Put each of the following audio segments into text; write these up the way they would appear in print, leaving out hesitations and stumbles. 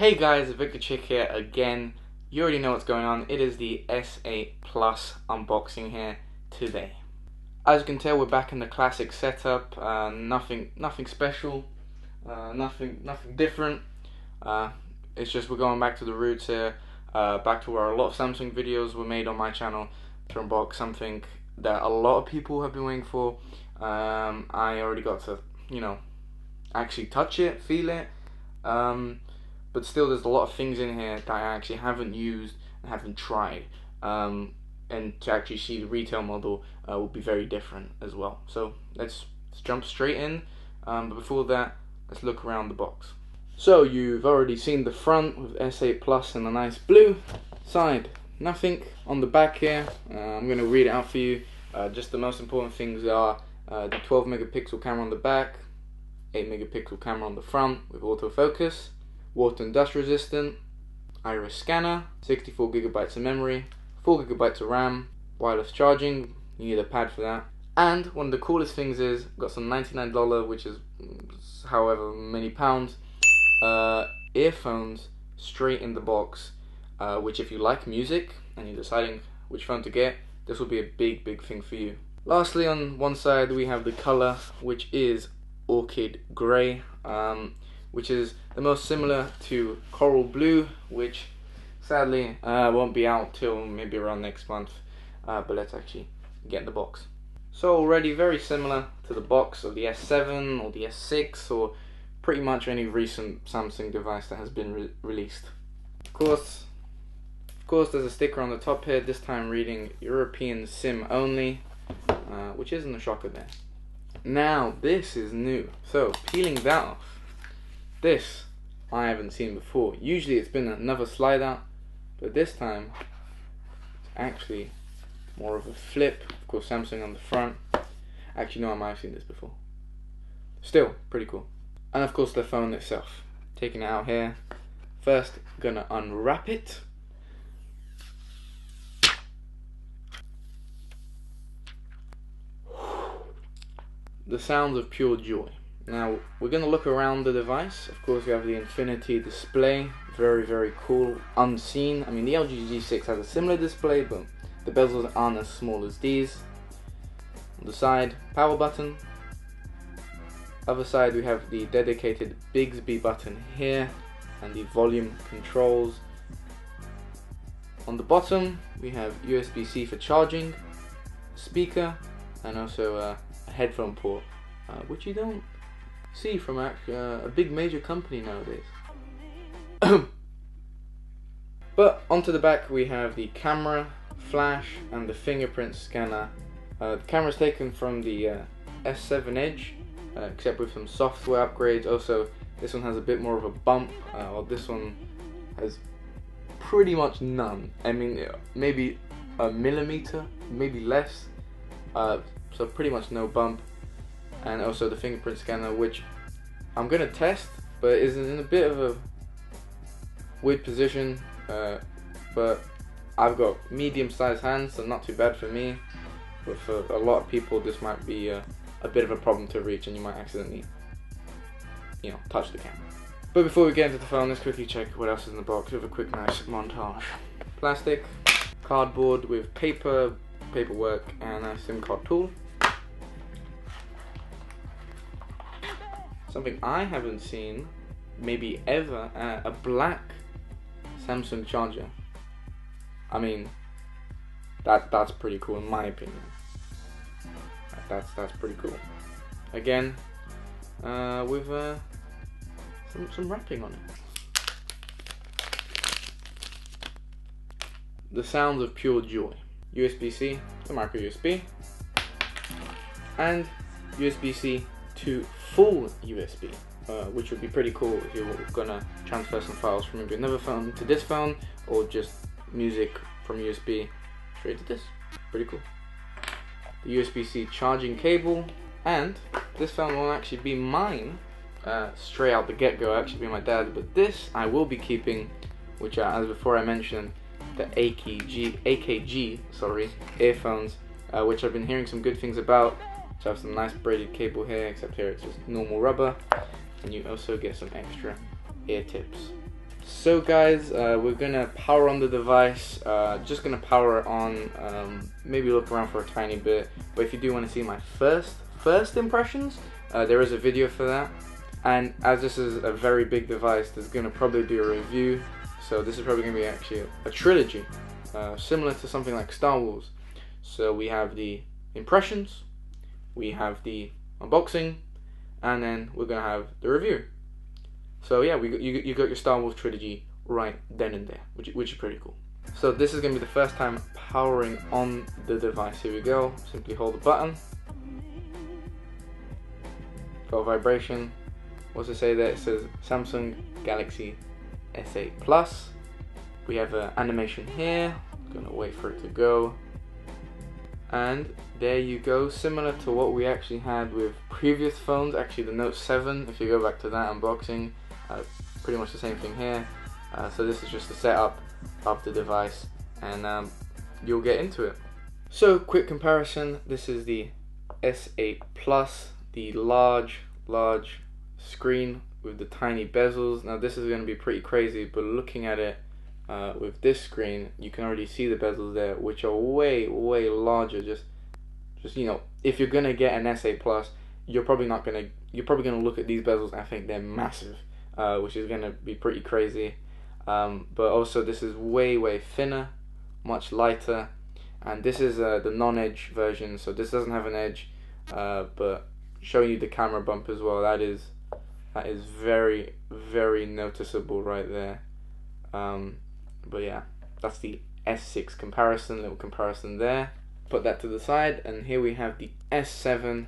Hey guys, Victor Chick here again. You already know what's going on. It is the S8 Plus unboxing here today. As you can tell, we're back in the classic setup. Nothing special. Nothing different. It's just we're going back to the roots here. Back to where a lot of Samsung videos were made on my channel to unbox something that a lot of people have been waiting for. I already got to, actually touch it, feel it. But still, there's a lot of things in here that I actually haven't used and haven't tried. And to actually see the retail model will be very different as well. So let's jump straight in. But before that, let's look around the box. So you've already seen the front with S8 Plus in a nice blue. Side, nothing. On the back here, I'm going to read it out for you. Just the most important things are the 12 megapixel camera on the back, 8 megapixel camera on the front with autofocus, water and dust resistant, iris scanner, 64 gigabytes of memory, 4 gigabytes of RAM, wireless charging, you need a pad for that. And one of the coolest things is, got some $99, which is however many pounds, earphones straight in the box, which if you like music and you're deciding which phone to get, this will be a big thing for you. Lastly, on one side we have the color, which is orchid grey, which is the most similar to coral blue, which sadly won't be out till maybe around next month. But let's actually get in the box. So already very similar to the box of the S7 or the S6 or pretty much any recent Samsung device that has been released. Of course, there's a sticker on the top here, this time reading European SIM only, which isn't a shocker there. Now this is new, so peeling that off, this I haven't seen before. Usually it's been another slide out, but this time it's actually more of a flip. Of course, Samsung on the front. Actually, no, I might have seen this before. Still, pretty cool. And of course the phone itself. Taking it out here. First, gonna unwrap it. The sounds of pure joy. Now we're going to look around the device. Of course, we have the Infinity display, very cool, unseen. I mean, the LG G6 has a similar display, but the bezels aren't as small as these. On the side, power button. Other side, we have the dedicated Bixby button here and the volume controls. On the bottom, we have USB-C for charging, speaker, and also a headphone port, which you don't see from a big major company nowadays. But onto the back we have the camera, flash, and the fingerprint scanner. The camera is taken from the S7 Edge, except with some software upgrades. Also, this one has a bit more of a bump, while this one has pretty much none. I mean, maybe a millimeter, maybe less. So pretty much no bump. And also the fingerprint scanner, which I'm gonna test, but is in a bit of a weird position. But I've got medium-sized hands, so not too bad for me. But for a lot of people, this might be a bit of a problem to reach, and you might accidentally, touch the camera. But before we get into the phone, let's quickly check what else is in the box with a quick nice montage. Plastic, cardboard with paperwork, and a SIM card tool. Something I haven't seen, maybe ever, a black Samsung charger. I mean, that's pretty cool in my opinion. That's pretty cool. Again, with some wrapping on it. The sounds of pure joy. USB-C to micro USB, and USB-C to full USB, which would be pretty cool if you're gonna transfer some files from maybe another phone to this phone, or just music from USB straight to this. Pretty cool. The USB-C charging cable, and this phone will actually be mine straight out the get-go. Actually be my dad's, but this I will be keeping, which as before I mentioned, the AKG earphones, which I've been hearing some good things about. So I have some nice braided cable here, except here it's just normal rubber, and you also get some extra ear tips. So guys, we're gonna power on the device, just gonna power it on, maybe look around for a tiny bit, but if you do want to see my first impressions, there is a video for that. And as this is a very big device, there's gonna probably be a review, so this is probably gonna be actually a trilogy, similar to something like Star Wars. So we have the impressions, we have the unboxing, and then we're gonna have the review. So yeah, you got your Star Wars trilogy right then and there, which is pretty cool. So this is going to be the first time powering on the device. Here we go. Simply hold the button. Got a vibration. What's it say there? It says Samsung Galaxy S8 Plus. We have an animation here. Gonna wait for it to go. And there you go, similar to what we actually had with previous phones, actually the Note 7, if you go back to that unboxing, pretty much the same thing here. So this is just the setup of the device, and you'll get into it. So quick comparison, this is the S8 Plus, the large screen with the tiny bezels. Now this is going to be pretty crazy, but looking at it with this screen, you can already see the bezels there, which are way larger. Just you know, if you're gonna get an S8 Plus, you're probably gonna look at these bezels and think they're massive, which is gonna be pretty crazy. But also this is way thinner, much lighter, and this is the non-edge version, so this doesn't have an edge, but showing you the camera bump as well, that is very noticeable right there. But yeah, that's the S6 comparison, little comparison there. Put that to the side, and here we have the S7.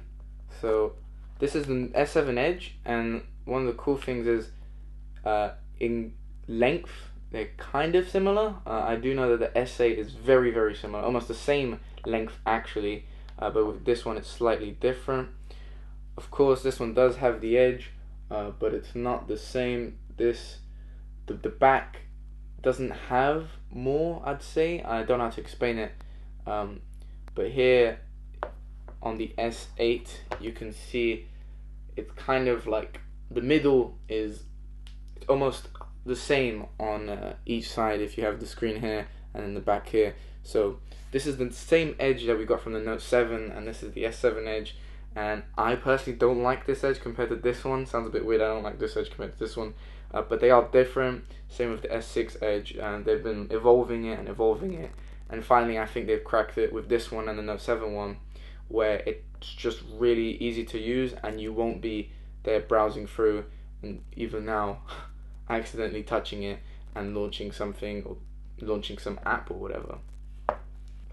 So this is the S7 Edge, and one of the cool things is in length they're kind of similar. I do know that the S8 is very similar, almost the same length actually, but with this one it's slightly different. Of course this one does have the edge, but it's not the same. The back doesn't have more, I'd say. I don't know how to explain it, but here on the S8 you can see it's kind of like the middle is almost the same on each side if you have the screen here and then the back here. So this is the same edge that we got from the Note 7, and this is the S7 Edge, and I personally don't like this edge compared to this one. Sounds a bit weird, I don't like this edge compared to this one, but they are different. Same with the S6 Edge, and they've been evolving it, and finally I think they've cracked it with this one and the Note 7 one, where it's just really easy to use and you won't be there browsing through and even now accidentally touching it and launching something or launching some app or whatever.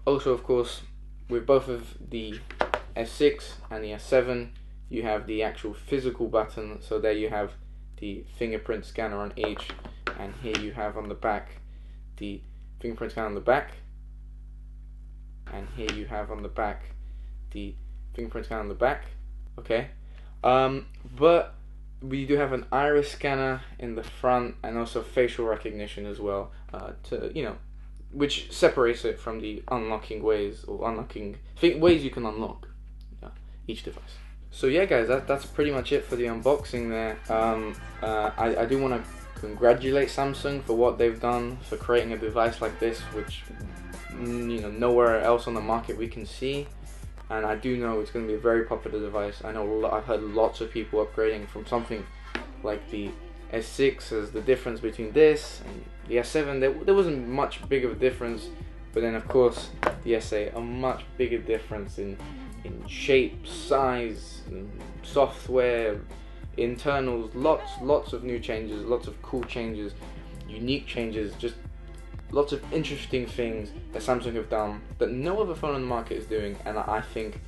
Also, of course, with both of the S6 and the S7, you have the actual physical button. So there you have the fingerprint scanner on each, and here you have on the back the fingerprint scanner on the back, and here you have on the back the fingerprint scanner on the back. Okay, but we do have an iris scanner in the front and also facial recognition as well, to, you know, which separates it from the unlocking ways, or ways you can unlock each device. So yeah guys, that's pretty much it for the unboxing there. I do want to congratulate Samsung for what they've done for creating a device like this, which, you know, nowhere else on the market we can see. And I do know it's going to be a very popular device. I know I've heard lots of people upgrading from something like the S6 as the difference between this and the S7. There wasn't much big of a difference, but then of course the S8, a much bigger difference in shape, size, software, internals, lots of new changes, lots of cool changes, unique changes, just lots of interesting things that Samsung have done that no other phone on the market is doing, and I think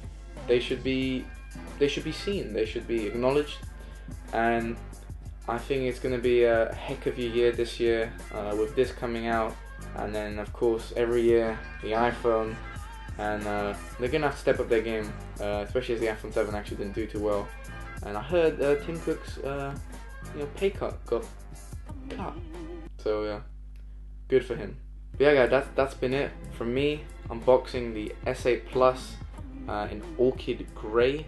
they should be seen, they should be acknowledged. And I think it's going to be a heck of a year this year, with this coming out, and then of course every year the iPhone, and they're going to have to step up their game, especially as the iPhone 7 actually didn't do too well. And I heard Tim Cook's pay cut got cut, so yeah, good for him. But yeah guys, that's been it from me unboxing the S8 Plus in Orchid Grey.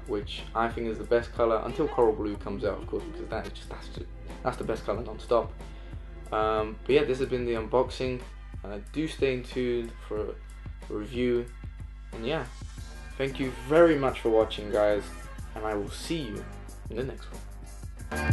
which I think is the best color until coral blue comes out, of course, because that's the best color non-stop. But yeah, this has been the unboxing. Do stay tuned for a review, and yeah, thank you very much for watching, guys, and I will see you in the next one.